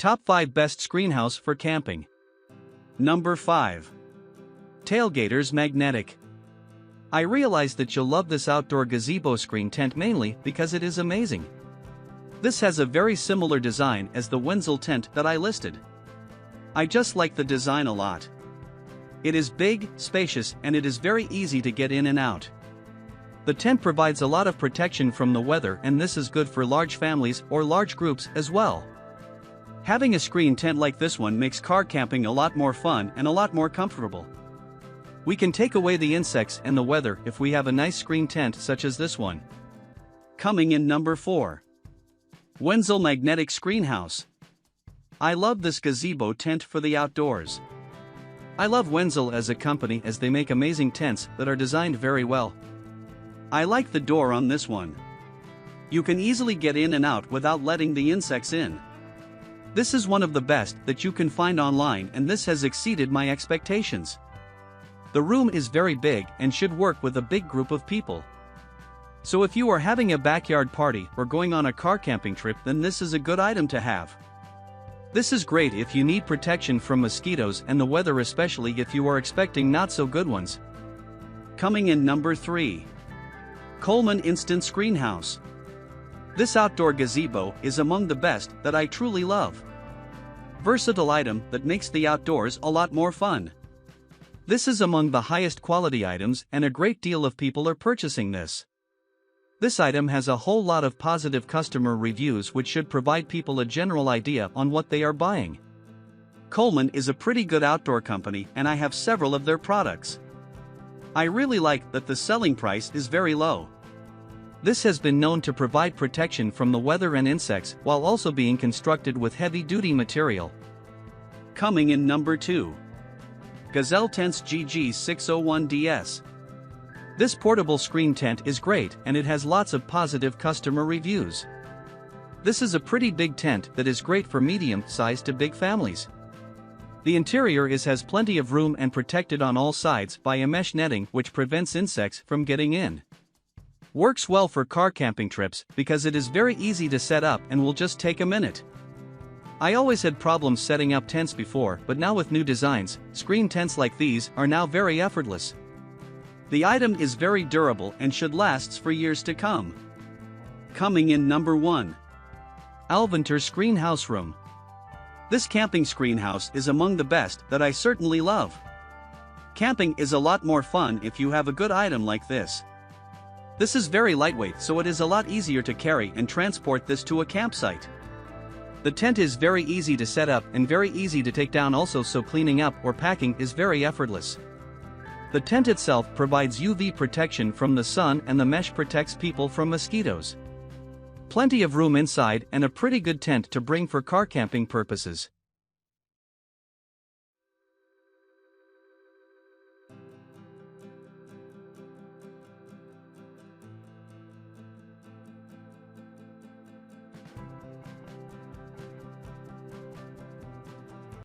Top 5 Best Screenhouse for Camping. Number 5. Tailgaterz Magnetic. I realize that you'll love this outdoor gazebo screen tent mainly because it is amazing. This has a very similar design as the Wenzel tent that I listed. I just like the design a lot. It is big, spacious, and it is very easy to get in and out. The tent provides a lot of protection from the weather, and this is good for large families or large groups as well. Having a screen tent like this one makes car camping a lot more fun and a lot more comfortable. We can take away the insects and the weather if we have a nice screen tent such as this one. Coming in number 4. Wenzel Magnetic Screenhouse. I love this gazebo tent for the outdoors. I love Wenzel as a company as they make amazing tents that are designed very well. I like the door on this one. You can easily get in and out without letting the insects in. This is one of the best that you can find online, and this has exceeded my expectations. The room is very big and should work with a big group of people. So if you are having a backyard party or going on a car camping trip, then this is a good item to have. This is great if you need protection from mosquitoes and the weather, especially if you are expecting not so good ones. Coming in number 3. Coleman Instant Screenhouse. This outdoor gazebo is among the best that I truly love. Versatile item that makes the outdoors a lot more fun. This is among the highest quality items, and a great deal of people are purchasing this. This item has a whole lot of positive customer reviews, which should provide people a general idea on what they are buying. Coleman is a pretty good outdoor company, and I have several of their products. I really like that the selling price is very low. This has been known to provide protection from the weather and insects while also being constructed with heavy-duty material. Coming in number 2. Gazelle Tents GG601DS. This portable screen tent is great, and it has lots of positive customer reviews. This is a pretty big tent that is great for medium-sized to big families. The interior has plenty of room and protected on all sides by a mesh netting which prevents insects from getting in. Works well for car camping trips because it is very easy to set up and will just take a minute. I always had problems setting up tents before, but now with new designs, screen tents like these are now very effortless. The item is very durable and should last for years to come. Coming in number 1. Alvintur Screenhouse Room. This camping screenhouse is among the best that I certainly love. Camping is a lot more fun if you have a good item like this. This is very lightweight, so it is a lot easier to carry and transport this to a campsite. The tent is very easy to set up and very easy to take down also, so cleaning up or packing is very effortless. The tent itself provides UV protection from the sun, and the mesh protects people from mosquitoes. Plenty of room inside and a pretty good tent to bring for car camping purposes.